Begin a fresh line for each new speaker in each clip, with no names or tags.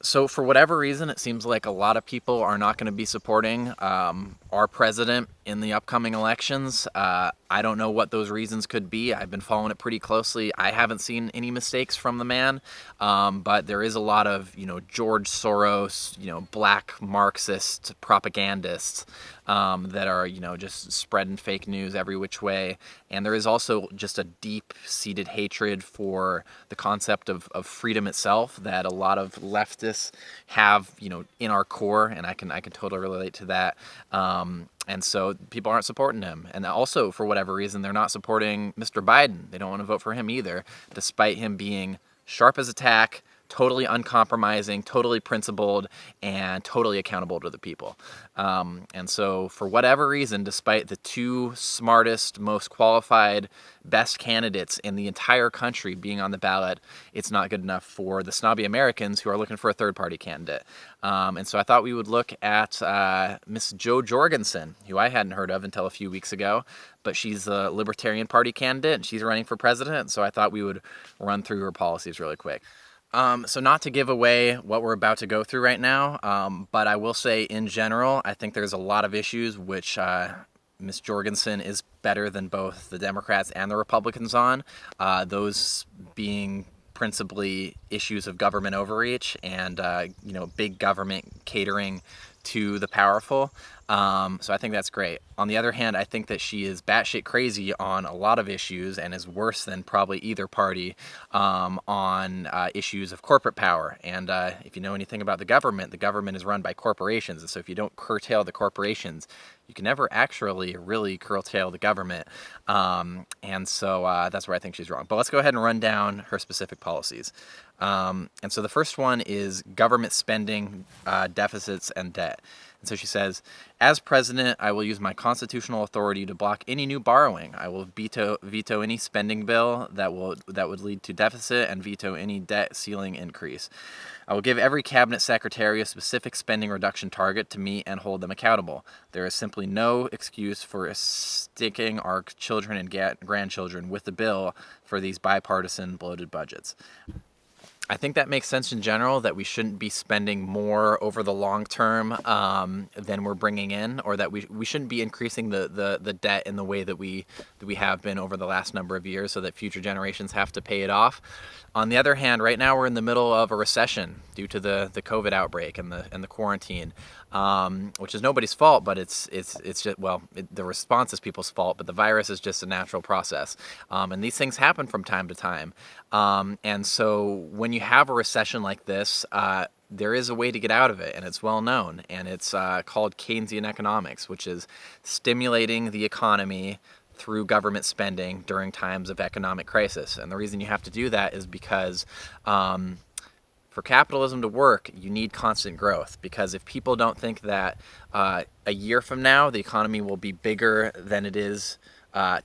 So for whatever reason, it seems like a lot of people are not going to be supporting our president in the upcoming elections. I don't know what those reasons could be. I've been following it pretty closely. I haven't seen any mistakes from the man, but there is a lot of George Soros, black Marxist propagandists that are just spreading fake news every which way. And there is also just a deep-seated hatred for the concept of freedom itself that a lot of leftists have, in our core, and I can totally relate to that. And so people aren't supporting him. And also, for whatever reason, they're not supporting Mr. Biden. They don't want to vote for him either, despite him being sharp as a tack, totally uncompromising, totally principled, and totally accountable to the people. And so, for whatever reason, despite the two smartest, most qualified, best candidates in the entire country being on the ballot, it's not good enough for the snobby Americans who are looking for a third-party candidate. And so I thought we would look at Miss Jo Jorgensen, who I hadn't heard of until a few weeks ago, but she's a Libertarian Party candidate, and she's running for president, so I thought we would run through her policies really quick. So not to give away what we're about to go through right now, but I will say in general, I think there's a lot of issues which Ms. Jorgensen is better than both the Democrats and the Republicans on, those being principally issues of government overreach and big government catering to the powerful. So I think that's great. On the other hand, I think that she is batshit crazy on a lot of issues and is worse than probably either party on issues of corporate power. And if you know anything about the government is run by corporations. And so if you don't curtail the corporations, you can never actually really curtail the government. And so that's where I think she's wrong. But let's go ahead and run down her specific policies. And so the first one is government spending, deficits, and debt. And so she says, as president, I will use my constitutional authority to block any new borrowing. I will veto any spending bill that would lead to deficit and veto any debt ceiling increase. I will give every cabinet secretary a specific spending reduction target to meet and hold them accountable. There is simply no excuse for sticking our children and grandchildren with the bill for these bipartisan bloated budgets. I think that makes sense in general, that we shouldn't be spending more over the long term than we're bringing in, or that we shouldn't be increasing the debt in the way that we have been over the last number of years, so that future generations have to pay it off. On the other hand, right now we're in the middle of a recession due to the COVID outbreak and the quarantine, which is nobody's fault, but it's just, the response is people's fault, but the virus is just a natural process. And these things happen from time to time. And so when you have a recession like this, there is a way to get out of it, and it's well known, and it's called Keynesian economics, which is stimulating the economy through government spending during times of economic crisis. And the reason you have to do that is because for capitalism to work, you need constant growth, because if people don't think that a year from now the economy will be bigger than it is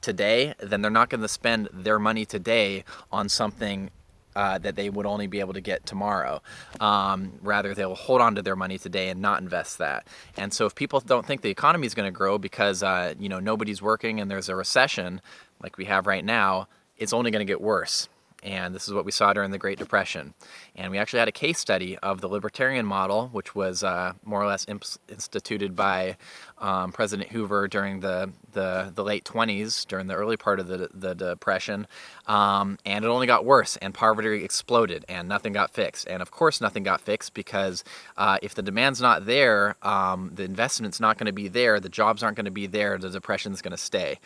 today, then they're not going to spend their money today on something that they would only be able to get tomorrow. Rather, they'll hold on to their money today and not invest that. And so if people don't think the economy is going to grow because nobody's working and there's a recession like we have right now, it's only going to get worse. And this is what we saw during the Great Depression. And we actually had a case study of the libertarian model, which was more or less instituted by President Hoover during the late 20s, during the early part of the Depression. And it only got worse, and poverty exploded, and nothing got fixed. And of course nothing got fixed, because if the demand's not there, the investment's not going to be there, the jobs aren't going to be there, the depression's going to stay.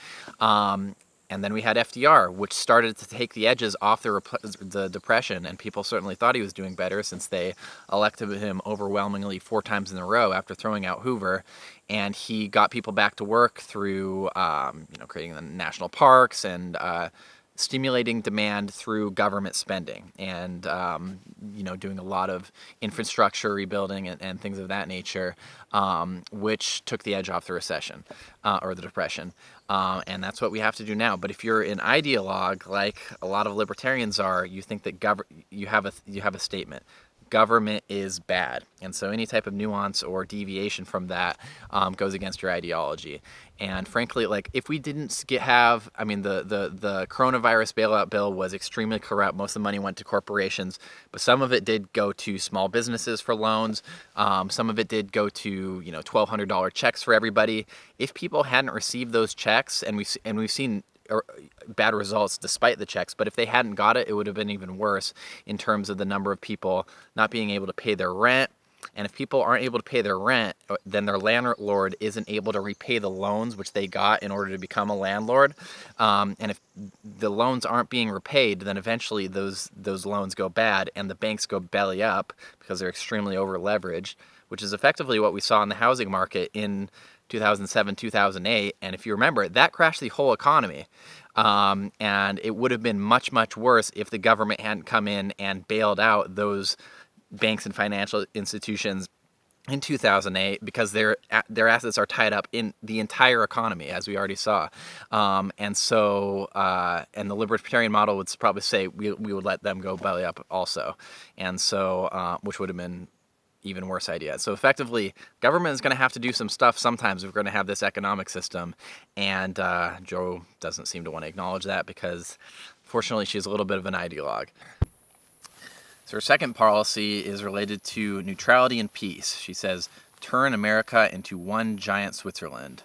And then we had FDR, which started to take the edges off the Depression, and people certainly thought he was doing better, since they elected him overwhelmingly 4 times in a row after throwing out Hoover. And he got people back to work through creating the national parks and stimulating demand through government spending, and doing a lot of infrastructure rebuilding and things of that nature, which took the edge off the recession or the Depression. And that's what we have to do now. But if you're an ideologue, like a lot of libertarians are, you think that you have a statement. government is bad. And so any type of nuance or deviation from that goes against your ideology. And frankly, like if we didn't have, I mean, the coronavirus bailout bill was extremely corrupt. Most of the money went to corporations, but some of it did go to small businesses for loans. Some of it did go to, $1,200 checks for everybody. If people hadn't received those checks, and we've seen bad results despite the checks, but if they hadn't got it, it would have been even worse in terms of the number of people not being able to pay their rent. And if people aren't able to pay their rent, then their landlord isn't able to repay the loans which they got in order to become a landlord. And if the loans aren't being repaid, then eventually those loans go bad and the banks go belly up because they're extremely over leveraged, which is effectively what we saw in the housing market in 2007, 2008. And if you remember, that crashed the whole economy. And it would have been much, much worse if the government hadn't come in and bailed out those banks and financial institutions in 2008, because their assets are tied up in the entire economy, as we already saw. And the libertarian model would probably say we would let them go belly up also. And so, which would have been even worse idea. So effectively, government is going to have to do some stuff sometimes if we're going to have this economic system. And Jo doesn't seem to want to acknowledge that because, fortunately, she's a little bit of an ideologue. So her second policy is related to neutrality and peace. She says, turn America into one giant Switzerland.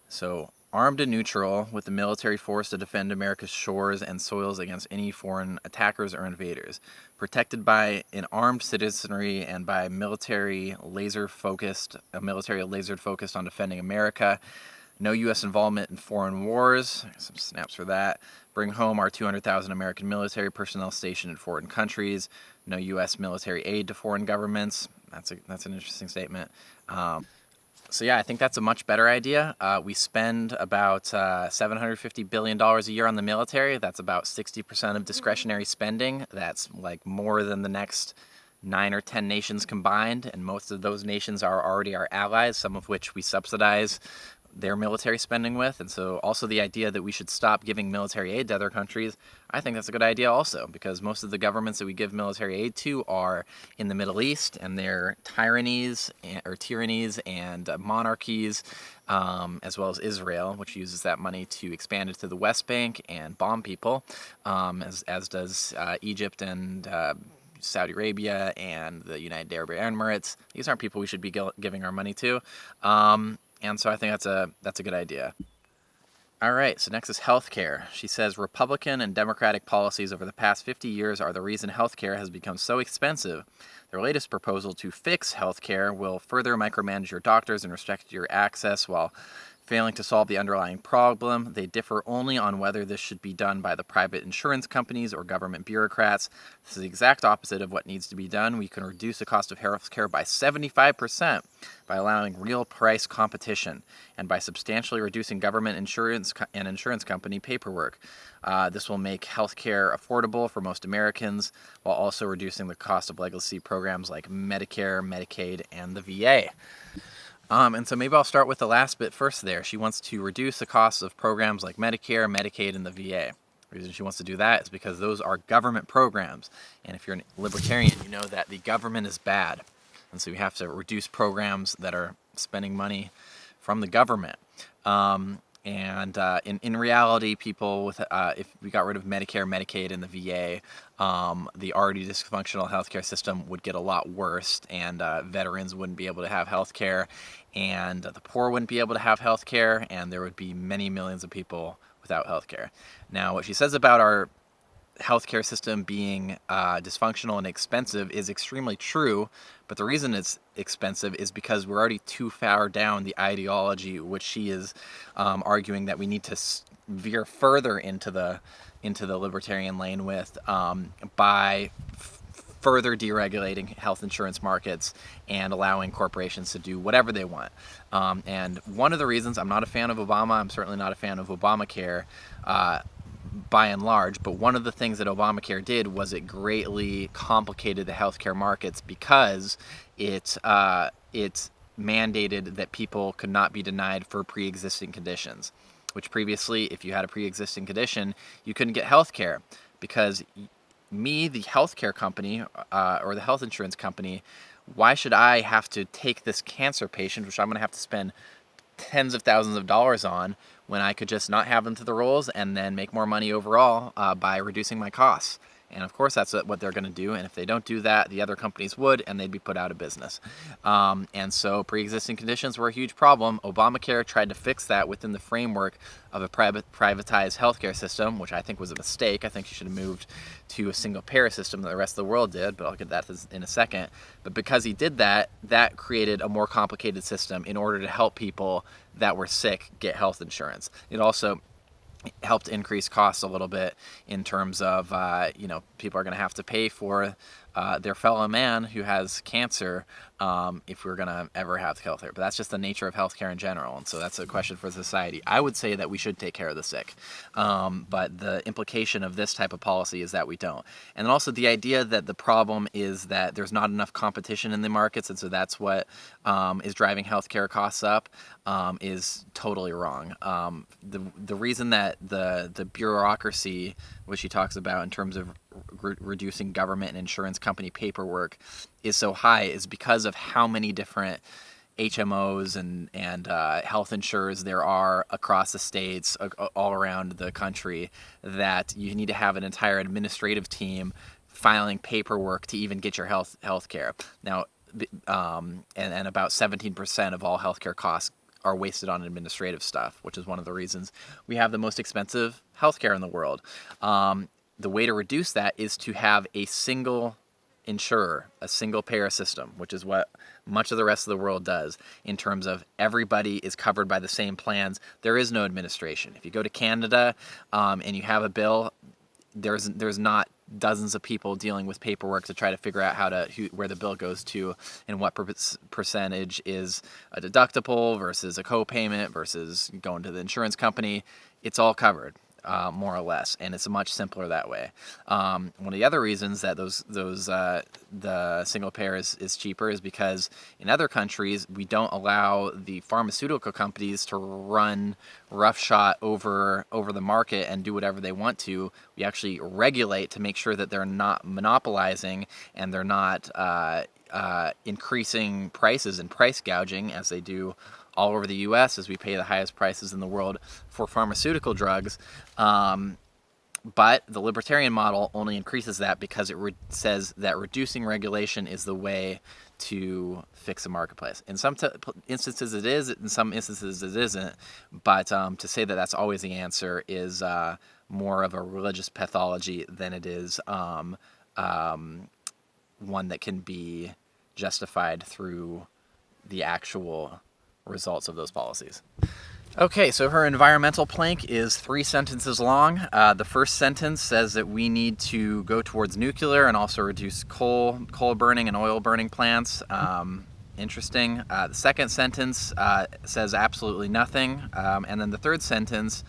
So armed and neutral, with the military force to defend America's shores and soils against any foreign attackers or invaders. Protected by an armed citizenry and by a military laser focused on defending America. No U.S. involvement in foreign wars. Some snaps for that. Bring home our 200,000 American military personnel stationed in foreign countries. No U.S. military aid to foreign governments. That's an interesting statement. So yeah, I think that's a much better idea. We spend about $750 billion a year on the military. That's about 60% of discretionary spending. That's like more than the next 9 or 10 nations combined, and most of those nations are already our allies, some of which we subsidize their military spending with. And so also the idea that we should stop giving military aid to other countries, I think that's a good idea also, because most of the governments that we give military aid to are in the Middle East, and they're tyrannies and monarchies, as well as Israel, which uses that money to expand it to the West Bank and bomb people, as does Egypt and Saudi Arabia and the United Arab Emirates. These aren't people we should be giving our money to. And so I think that's a good idea. All right, so next is healthcare. She says Republican and Democratic policies over the past 50 years are the reason healthcare has become so expensive. Their latest proposal to fix healthcare will further micromanage your doctors and restrict your access while failing to solve the underlying problem. They differ only on whether this should be done by the private insurance companies or government bureaucrats. This is the exact opposite of what needs to be done. We can reduce the cost of healthcare by 75% by allowing real price competition and by substantially reducing government insurance and insurance company paperwork. This will make healthcare affordable for most Americans while also reducing the cost of legacy programs like Medicare, Medicaid, and the VA. And so maybe I'll start with the last bit first there. She wants to reduce the costs of programs like Medicare, Medicaid, and the VA. The reason she wants to do that is because those are government programs. And if you're a libertarian, you know that the government is bad. And so you have to reduce programs that are spending money from the government. In reality, people with if we got rid of Medicare, Medicaid, and the VA, the already dysfunctional healthcare system would get a lot worse, and veterans wouldn't be able to have healthcare, and the poor wouldn't be able to have healthcare, and there would be many millions of people without healthcare. Now, what she says about our healthcare system being dysfunctional and expensive is extremely true, but the reason it's expensive is because we're already too far down the ideology, which she is arguing that we need to veer further into the libertarian lane with by further deregulating health insurance markets and allowing corporations to do whatever they want. And one of the reasons I'm not a fan of Obama, I'm certainly not a fan of Obamacare, by and large, but one of the things that Obamacare did was it greatly complicated the healthcare markets because it mandated that people could not be denied for pre-existing conditions, which previously, if you had a pre-existing condition, you couldn't get healthcare because me, the healthcare company or the health insurance company, why should I have to take this cancer patient, which I'm going to have to spend tens of thousands of dollars on, when I could just not have them to the rolls and then make more money overall by reducing my costs? And of course, that's what they're going to do. And if they don't do that, the other companies would, and they'd be put out of business. And so pre-existing conditions were a huge problem. Obamacare tried to fix that within the framework of a privatized healthcare system, which I think was a mistake. I think you should have moved to a single payer system that the rest of the world did, but I'll get that in a second. But because he did that, that created a more complicated system in order to help people that were sick get health insurance. It also helped increase costs a little bit in terms of, people are going to have to pay for their fellow man who has cancer if we're going to ever have health care. But that's just the nature of healthcare in general. And so that's a question for society. I would say that we should take care of the sick. But the implication of this type of policy is that we don't. And then also the idea that the problem is that there's not enough competition in the markets, and so that's what is driving healthcare costs up is totally wrong. The reason that the bureaucracy, which he talks about in terms of reducing government and insurance company paperwork, is so high is because of how many different HMOs and health insurers there are across the states, all around the country, that you need to have an entire administrative team filing paperwork to even get your health care. Now, and about 17% of all healthcare costs are wasted on administrative stuff, which is one of the reasons we have the most expensive healthcare in the world. The way to reduce that is to have a single insurer, a single payer system, which is what much of the rest of the world does in terms of everybody is covered by the same plans. There is no administration. If you go to Canada and you have a bill, there's not dozens of people dealing with paperwork to try to figure out where the bill goes to and what percentage is a deductible versus a co-payment versus going to the insurance company. It's all covered. More or less, and it's much simpler that way. One of the other reasons that the single payer is cheaper is because in other countries we don't allow the pharmaceutical companies to run roughshod over the market and do whatever they want to. We actually regulate to make sure that they're not monopolizing and they're not increasing prices and price gouging as they do all over the U.S., as we pay the highest prices in the world for pharmaceutical drugs. But the libertarian model only increases that because it says that reducing regulation is the way to fix a marketplace. In some instances it is, in some instances it isn't. But to say that that's always the answer is more of a religious pathology than it is one that can be justified through the actual results of those policies. Okay, so her environmental plank is 3 sentences long. The first sentence says that we need to go towards nuclear and also reduce coal burning and oil burning plants. Interesting. The second sentence says absolutely nothing, and then the third sentence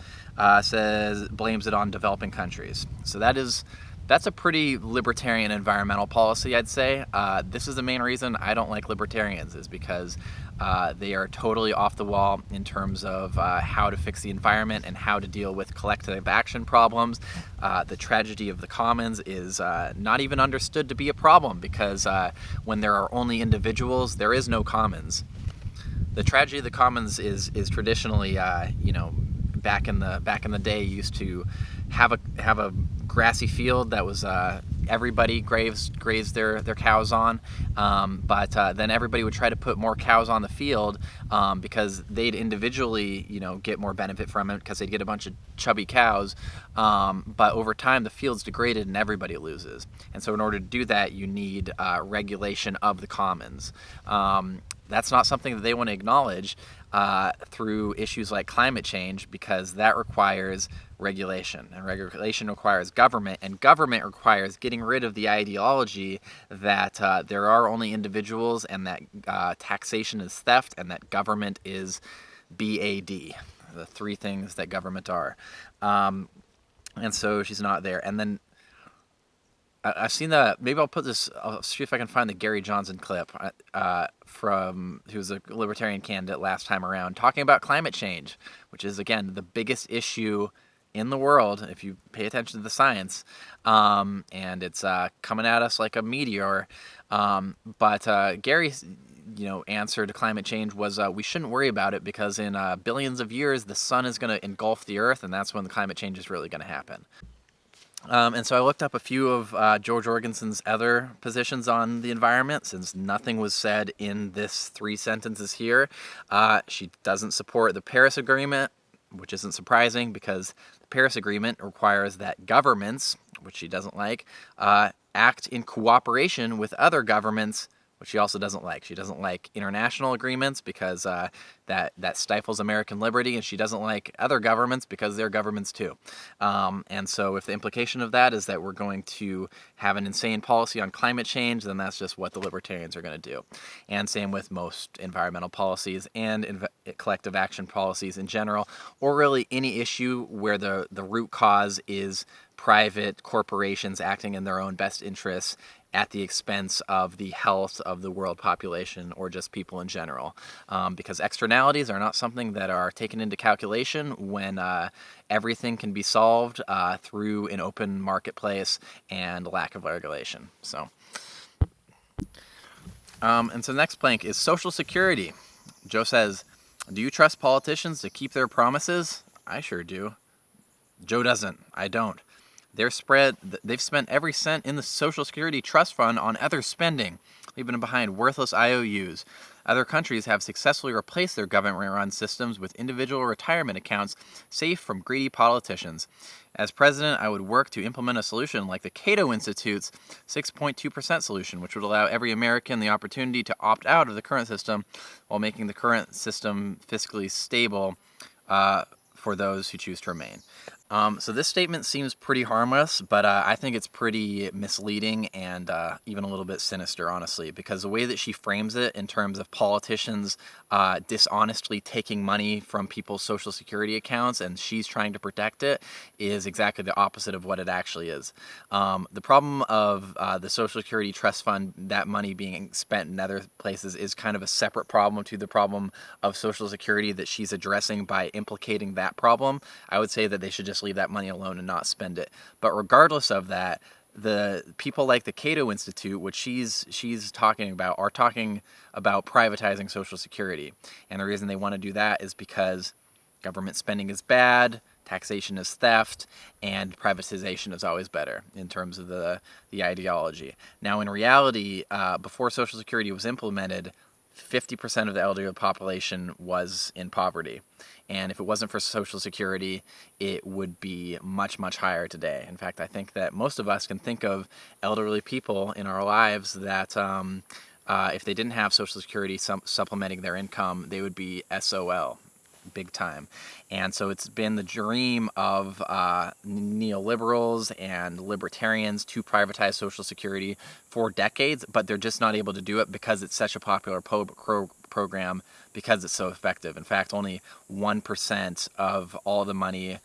blames it on developing countries. So that's a pretty libertarian environmental policy, I'd say. This is the main reason I don't like libertarians, is because they are totally off the wall in terms of how to fix the environment and how to deal with collective action problems. The tragedy of the commons is not even understood to be a problem, because when there are only individuals, there is no commons. The tragedy of the commons is traditionally, back in the day, used to have a grassy field that was everybody grazed their cows on, but then everybody would try to put more cows on the field because they'd individually get more benefit from it because they'd get a bunch of chubby cows, but over time the field's degraded and everybody loses. And so in order to do that, you need regulation of the commons. That's not something that they want to acknowledge through issues like climate change, because that requires regulation, and regulation requires government, and government requires getting rid of the ideology that there are only individuals and that taxation is theft and that government is BAD, the 3 things that government are. And so she's not there. And then I've seen maybe I'll see if I can find the Gary Johnson clip who was a libertarian candidate last time around, talking about climate change, which is, again, the biggest issue in the world, if you pay attention to the science, and it's coming at us like a meteor. But Gary's answer to climate change was we shouldn't worry about it because in billions of years the sun is going to engulf the earth, and that's when the climate change is really going to happen. And so I looked up a few of Jo Jorgensen's other positions on the environment, since nothing was said in this 3 sentences here. She doesn't support the Paris Agreement, which isn't surprising because the Paris Agreement requires that governments, which she doesn't like, act in cooperation with other governments, which she also doesn't like. She doesn't like international agreements because that stifles American liberty, and she doesn't like other governments because they're governments too. And so if the implication of that is that we're going to have an insane policy on climate change, then that's just what the libertarians are going to do. And same with most environmental policies and collective action policies in general, or really any issue where the root cause is private corporations acting in their own best interests at the expense of the health of the world population or just people in general. Because externalities are not something that are taken into calculation when everything can be solved through an open marketplace and lack of regulation. And so the next plank is Social Security. Jo says, do you trust politicians to keep their promises? I sure do. Jo doesn't. I don't. They've spent every cent in the Social Security Trust Fund on other spending, leaving behind worthless IOUs. Other countries have successfully replaced their government-run systems with individual retirement accounts safe from greedy politicians. As president, I would work to implement a solution like the Cato Institute's 6.2% solution, which would allow every American the opportunity to opt out of the current system while making the current system fiscally stable for those who choose to remain. So this statement seems pretty harmless, but I think it's pretty misleading and even a little bit sinister, honestly, because the way that she frames it in terms of politicians dishonestly taking money from people's Social Security accounts and she's trying to protect it is exactly the opposite of what it actually is. The problem of the Social Security Trust Fund, that money being spent in other places, is kind of a separate problem to the problem of Social Security that she's addressing by implicating that problem. I would say that they should just leave that money alone and not spend it. But regardless of that, the people like the Cato Institute, which she's talking about, are talking about privatizing Social Security. And the reason they want to do that is because government spending is bad, taxation is theft, and privatization is always better in terms of the ideology. Now, in reality, before Social Security was implemented, 50% of the elderly population was in poverty. And if it wasn't for Social Security, it would be much, much higher today. In fact, I think that most of us can think of elderly people in our lives that if they didn't have Social Security supplementing their income, they would be SOL, big time. And so it's been the dream of neoliberals and libertarians to privatize Social Security for decades, but they're just not able to do it because it's such a popular program, because it's so effective. In fact, only 1% of all the money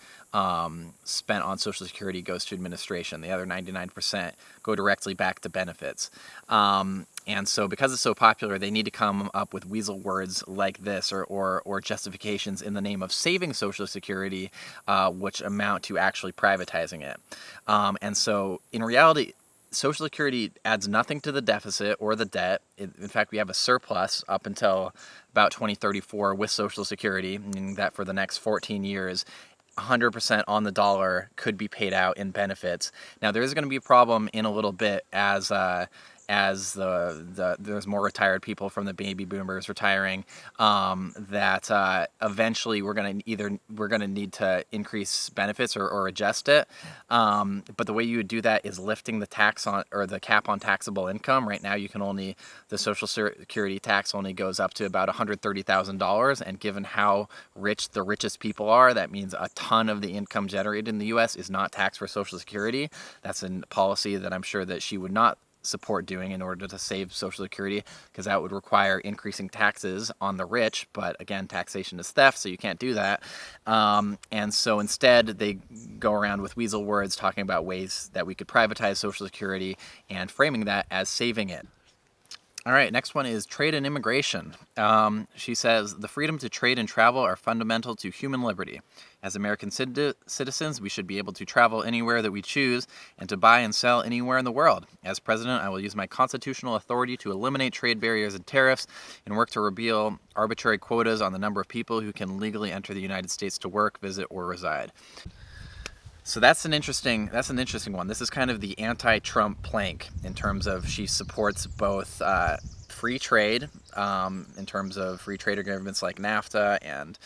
spent on Social Security goes to administration. The other 99% go directly back to benefits. And so because it's so popular, they need to come up with weasel words like this or justifications in the name of saving Social Security, which amount to actually privatizing it. And so in reality, Social Security adds nothing to the deficit or the debt. In fact, we have a surplus up until about 2034 with Social Security, meaning that for the next 14 years, 100% on the dollar could be paid out in benefits. Now, there is going to be a problem in a little bit as there's more retired people from the baby boomers retiring, that eventually we're going to need to increase benefits or adjust it. But the way you would do that is lifting the tax on, or the cap on taxable income. Right now, the Social Security tax only goes up to about $130,000, and given how rich the richest people are, that means a ton of the income generated in the U.S. is not taxed for Social Security. That's a policy that I'm sure that she would not support doing in order to save Social Security, because that would require increasing taxes on the rich. But again, taxation is theft, so you can't do that. And so instead, they go around with weasel words talking about ways that we could privatize Social Security and framing that as saving it. All right, next one is trade and immigration. She says, the freedom to trade and travel are fundamental to human liberty. As American citizens, we should be able to travel anywhere that we choose and to buy and sell anywhere in the world. As president, I will use my constitutional authority to eliminate trade barriers and tariffs and work to repeal arbitrary quotas on the number of people who can legally enter the United States to work, visit, or reside. So that's an interesting one. This is kind of the anti-Trump plank in terms of she supports both free trade, in terms of free trade agreements like NAFTA and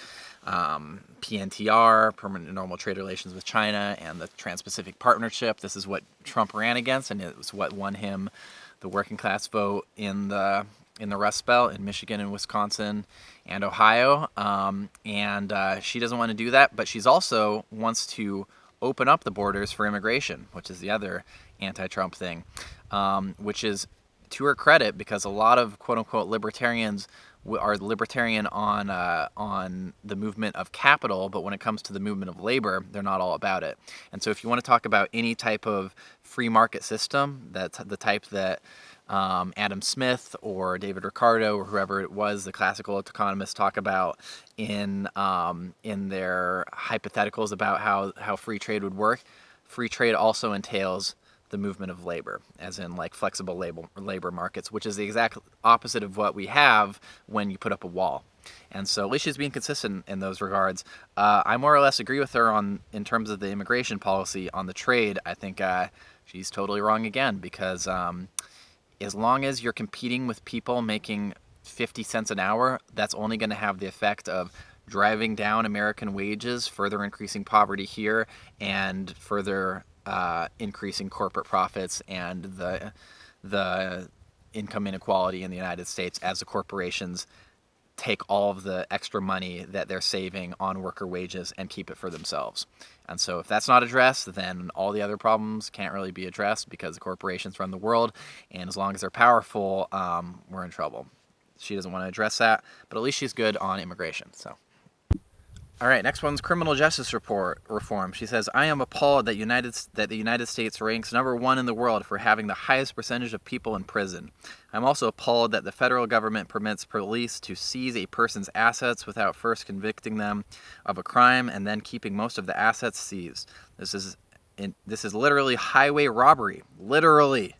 PNTR, permanent normal trade relations with China, and the Trans-Pacific Partnership. This is what Trump ran against, and it was what won him the working class vote in the Rust Belt in Michigan and Wisconsin and Ohio. And she doesn't want to do that, but she's also wants to open up the borders for immigration, which is the other anti-Trump thing, which is to her credit, because a lot of quote-unquote libertarians are libertarian on the movement of capital, but when it comes to the movement of labor, they're not all about it. And so if you want to talk about any type of free market system, that's the type that Adam Smith or David Ricardo or whoever it was, the classical economists, talk about in their hypotheticals about how free trade would work. Free trade also entails the movement of labor, as in like flexible labor markets, which is the exact opposite of what we have when you put up a wall. And so at least she's being consistent in those regards. I more or less agree with her in terms of the immigration policy. On the trade, I think she's totally wrong again, because as long as you're competing with people making 50 cents an hour, that's only going to have the effect of driving down American wages, further increasing poverty here, and further increasing corporate profits and the income inequality in the United States as the corporations take all of the extra money that they're saving on worker wages and keep it for themselves. And so if that's not addressed, then all the other problems can't really be addressed, because the corporations run the world, and as long as they're powerful, we're in trouble. She doesn't want to address that, but at least she's good on immigration. So, all right, next one's criminal justice reform. She says, I am appalled that the United States ranks #1 in the world for having the highest percentage of people in prison. I'm also appalled that the federal government permits police to seize a person's assets without first convicting them of a crime and then keeping most of the assets seized. This is literally highway robbery. Literally.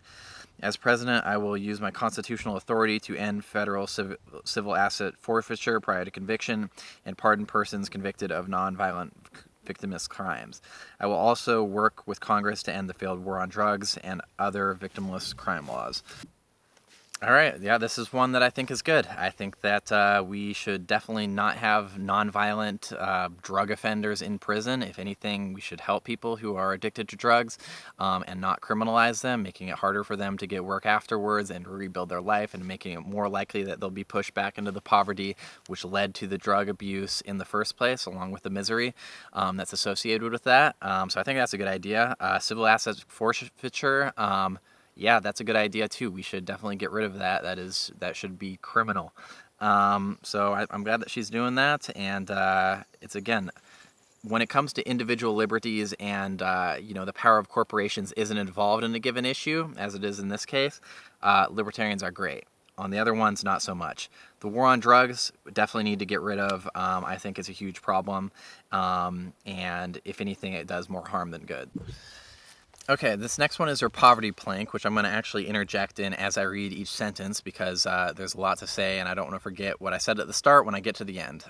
As president, I will use my constitutional authority to end federal civil asset forfeiture prior to conviction and pardon persons convicted of nonviolent victimless crimes. I will also work with Congress to end the failed war on drugs and other victimless crime laws. All right, yeah, this is one that I think is good. I think that we should definitely not have nonviolent drug offenders in prison. If anything, we should help people who are addicted to drugs and not criminalize them, making it harder for them to get work afterwards and rebuild their life, and making it more likely that they'll be pushed back into the poverty which led to the drug abuse in the first place, along with the misery that's associated with that. So I think that's a good idea. Civil assets forfeiture. Yeah, that's a good idea too. We should definitely get rid of that. That should be criminal. So I'm glad that she's doing that. And it's, again, when it comes to individual liberties and the power of corporations isn't involved in a given issue, as it is in this case, libertarians are great. On the other ones, not so much. The war on drugs, definitely need to get rid of. I think it's a huge problem. And if anything, it does more harm than good. Okay, this next one is her poverty plank, which I'm going to actually interject in as I read each sentence, because there's a lot to say and I don't want to forget what I said at the start when I get to the end.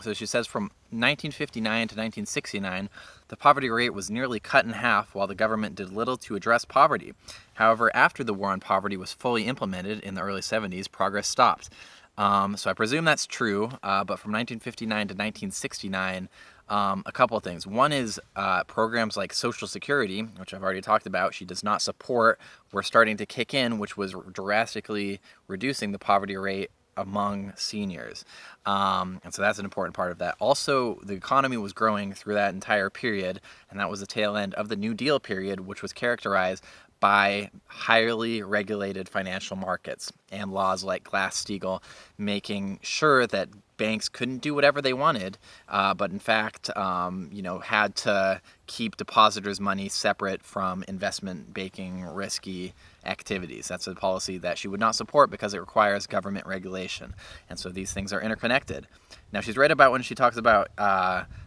So she says, from 1959 to 1969, the poverty rate was nearly cut in half while the government did little to address poverty. However, after the war on poverty was fully implemented in the early 70s, progress stopped. So I presume that's true, but from 1959 to 1969, a couple of things. One is programs like Social Security, which I've already talked about, she does not support. We're starting to kick in, which was drastically reducing the poverty rate among seniors. And so that's an important part of that. Also, the economy was growing through that entire period, and that was the tail end of the New Deal period, which was characterized by highly regulated financial markets and laws like Glass-Steagall, making sure that banks couldn't do whatever they wanted, but in fact, had to keep depositors' money separate from investment banking risky activities. That's a policy that she would not support because it requires government regulation. And so these things are interconnected. Now, she's right about when she talks about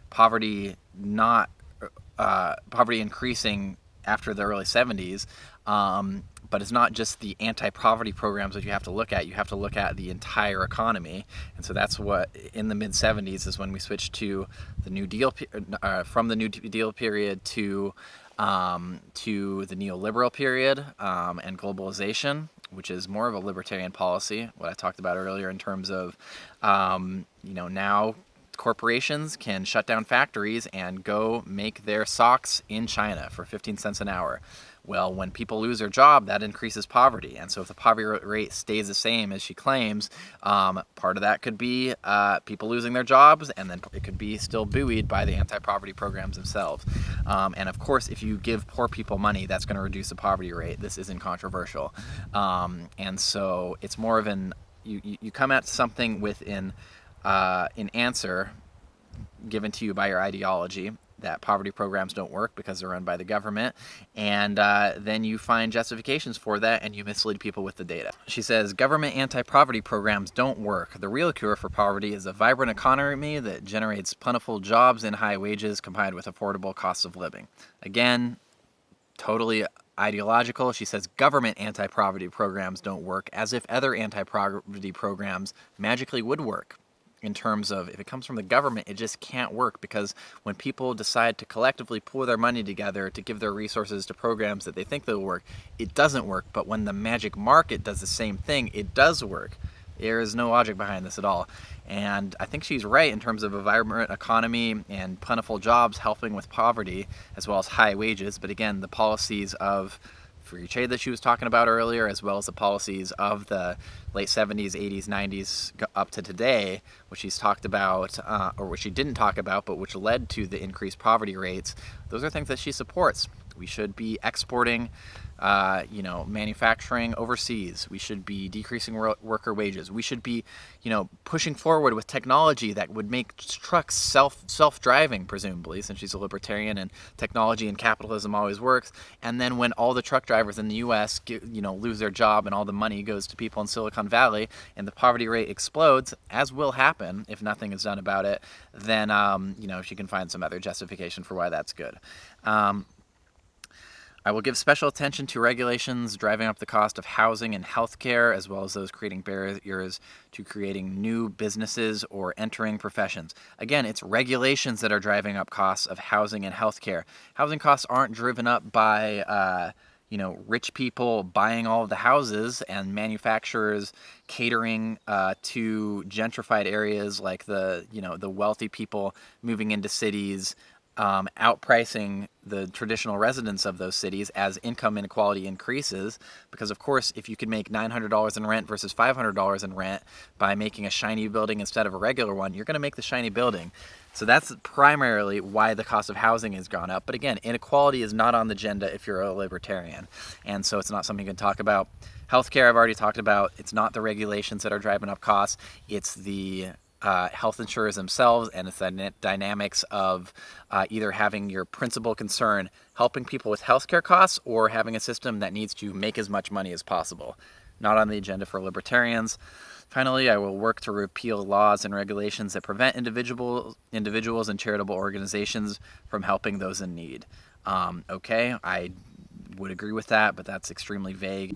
poverty not poverty increasing after the early 70s. But it's not just the anti-poverty programs that you have to look at. You have to look at the entire economy. And so that's what, in the mid-70s, is when we switched to the New Deal, from the New Deal period to the neoliberal period, and globalization, which is more of a libertarian policy, what I talked about earlier in terms of, now corporations can shut down factories and go make their socks in China for 15 cents an hour. Well, when people lose their job, that increases poverty. And so if the poverty rate stays the same as she claims, part of that could be people losing their jobs, and then it could be still buoyed by the anti-poverty programs themselves. And of course, if you give poor people money, that's going to reduce the poverty rate. This isn't controversial. And so it's more of you come at something with an answer given to you by your ideology, that poverty programs don't work because they're run by the government, and then you find justifications for that, and you mislead people with the data. She says, government anti-poverty programs don't work. The real cure for poverty is a vibrant economy that generates plentiful jobs and high wages combined with affordable costs of living. Again, totally ideological. She says government anti-poverty programs don't work, as if other anti-poverty programs magically would work. In terms of, if it comes from the government, it just can't work, because when people decide to collectively pool their money together to give their resources to programs that they think they'll work, it doesn't work. But when the magic market does the same thing, it does work. There is no logic behind this at all. And I think she's right in terms of a vibrant economy and plentiful jobs helping with poverty, as well as high wages. But again, the policies of free trade that she was talking about earlier, as well as the policies of the late 70s, 80s, 90s up to today, which she's talked about, or which she didn't talk about, but which led to the increased poverty rates, those are things that she supports. We should be exporting, manufacturing overseas. We should be decreasing worker wages. We should be, pushing forward with technology that would make trucks self-driving, presumably, since she's a libertarian and technology and capitalism always works. And then when all the truck drivers in the U.S. lose their job and all the money goes to people in Silicon Valley and the poverty rate explodes, as will happen if nothing is done about it, then she can find some other justification for why that's good. I will give special attention to regulations driving up the cost of housing and healthcare, as well as those creating barriers to creating new businesses or entering professions. Again, it's regulations that are driving up costs of housing and healthcare. Housing costs aren't driven up by rich people buying all of the houses and manufacturers catering to gentrified areas, like the wealthy people moving into cities, outpricing the traditional residents of those cities as income inequality increases. Because of course, if you could make $900 in rent versus $500 in rent by making a shiny building instead of a regular one, you're going to make the shiny building. So that's primarily why the cost of housing has gone up. But again, inequality is not on the agenda if you're a libertarian, and so it's not something you can talk about. Healthcare, I've already talked about. It's not the regulations that are driving up costs. It's the health insurers themselves, and it's the dynamics of either having your principal concern helping people with healthcare costs or having a system that needs to make as much money as possible. Not on the agenda for libertarians. Finally, I will work to repeal laws and regulations that prevent individuals and charitable organizations from helping those in need. Okay, I would agree with that, but that's extremely vague.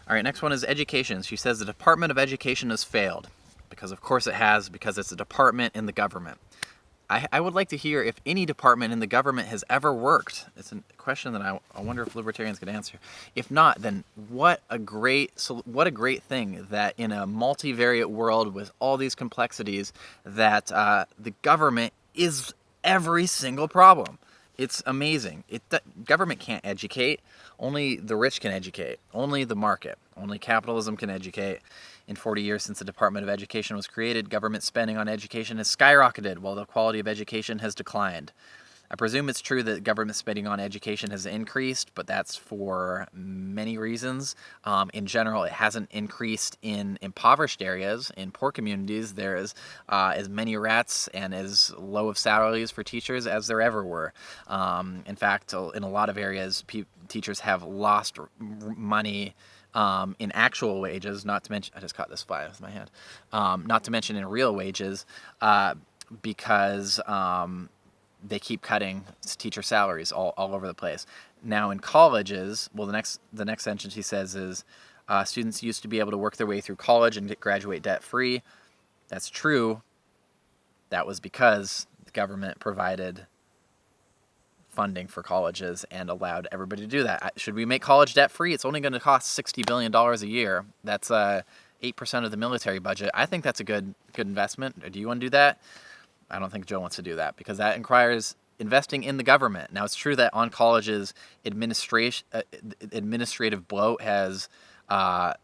All right, next one is education. She says the Department of Education has failed. Because of course it has, because it's a department in the government. I would like to hear if any department in the government has ever worked. It's a question that I wonder if libertarians could answer. If not, then what a great thing that in a multivariate world with all these complexities, that the government is every single problem. It's amazing. Government can't educate. Only the rich can educate. Only the market. Only capitalism can educate. In 40 years since the Department of Education was created, government spending on education has skyrocketed while the quality of education has declined. I presume it's true that government spending on education has increased, but that's for many reasons. In general, it hasn't increased in impoverished areas. In poor communities, there is as many rats and as low of salaries for teachers as there ever were. In fact, in a lot of areas, teachers have lost money in actual wages, not to mention, I just caught this fly with my hand, not to mention in real wages, because they keep cutting teacher salaries all over the place. Now in colleges, well, the next sentence he says is, students used to be able to work their way through college and graduate debt free. That's true. That was because the government provided funding for colleges and allowed everybody to do that. Should we make college debt free? It's only going to cost $60 billion a year. That's 8% of the military budget. I think that's a good investment. Do you want to do that? I don't think Joe wants to do that because that requires investing in the government. Now, it's true that on colleges, administrative bloat has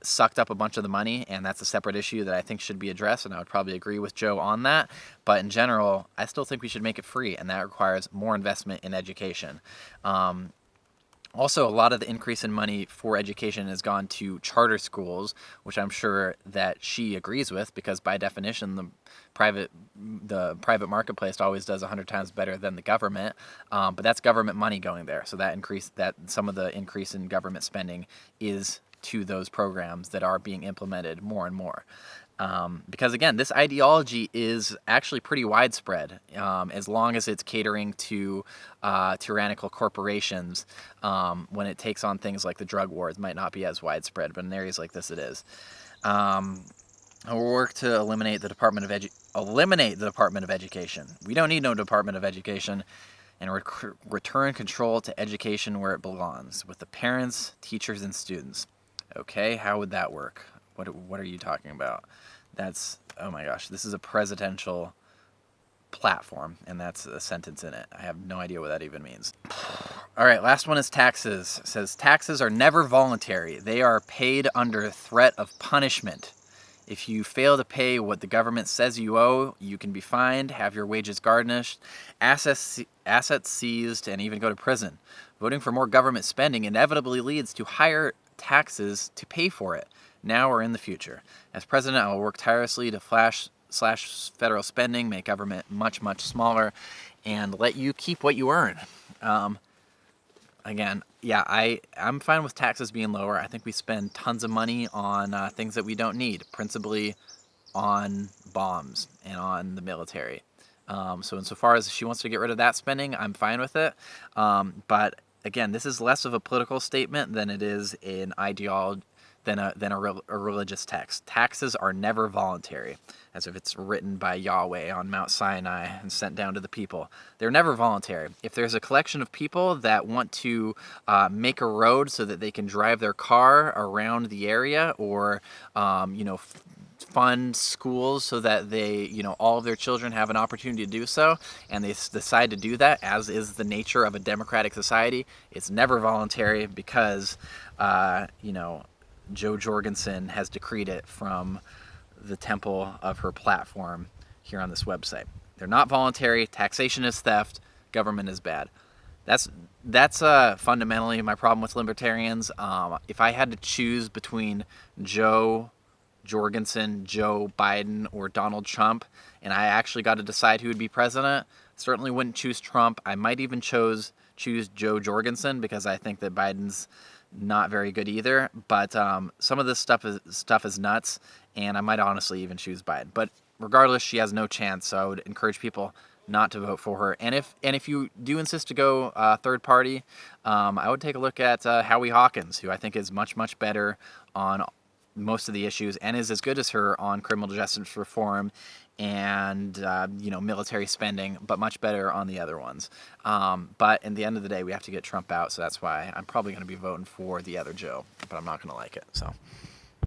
sucked up a bunch of the money, and that's a separate issue that I think should be addressed, and I would probably agree with Joe on that. But in general, I still think we should make it free, and that requires more investment in education. Also, a lot of the increase in money for education has gone to charter schools, which I'm sure that she agrees with, because by definition, the private marketplace always does 100 times better than the government. But that's government money going there, so that some of the increase in government spending is to those programs that are being implemented more and more. Because again, this ideology is actually pretty widespread, as long as it's catering to tyrannical corporations. When it takes on things like the drug wars, might not be as widespread, but in areas like this, it is. We'll work to eliminate the Department of Education. We don't need no Department of Education, and return control to education where it belongs, with the parents, teachers, and students. Okay, how would that work? What are you talking about? Oh my gosh, this is a presidential platform, and that's a sentence in it. I have no idea what that even means. All right, last one is taxes. It says, taxes are never voluntary. They are paid under threat of punishment. If you fail to pay what the government says you owe, you can be fined, have your wages garnished, assets seized, and even go to prison. Voting for more government spending inevitably leads to higher taxes to pay for it, now or in the future. As president, I will work tirelessly to slash federal spending, make government much, much smaller, and let you keep what you earn. Again, yeah, I'm fine with taxes being lower. I think we spend tons of money on things that we don't need, principally on bombs and on the military. So insofar as she wants to get rid of that spending, I'm fine with it. But again, this is less of a political statement than it is an ideology, than a religious text. Taxes are never voluntary, as if it's written by Yahweh on Mount Sinai and sent down to the people. They're never voluntary. If there's a collection of people that want to make a road so that they can drive their car around the area, or fund schools so that all of their children have an opportunity to do so, and they decide to do that, as is the nature of a democratic society, it's never voluntary, because Jo Jorgensen has decreed it from the temple of her platform here on this website. They're not voluntary. Taxation is theft. Government is bad. That's fundamentally my problem with libertarians. If I had to choose between Jo Jorgensen, Joe Biden, or Donald Trump, and I actually got to decide who would be president, certainly wouldn't choose Trump. I might even choose Jo Jorgensen, because I think that Biden's not very good either. But some of this stuff is nuts, and I might honestly even choose Biden. But regardless, she has no chance, so I would encourage people not to vote for her. And if you do insist to go third party, I would take a look at Howie Hawkins, who I think is much, much better on most of the issues, and is as good as her on criminal justice reform and military spending, but much better on the other ones. But in the end of the day, we have to get Trump out, so that's why I'm probably going to be voting for the other Joe, but I'm not going to like it. So.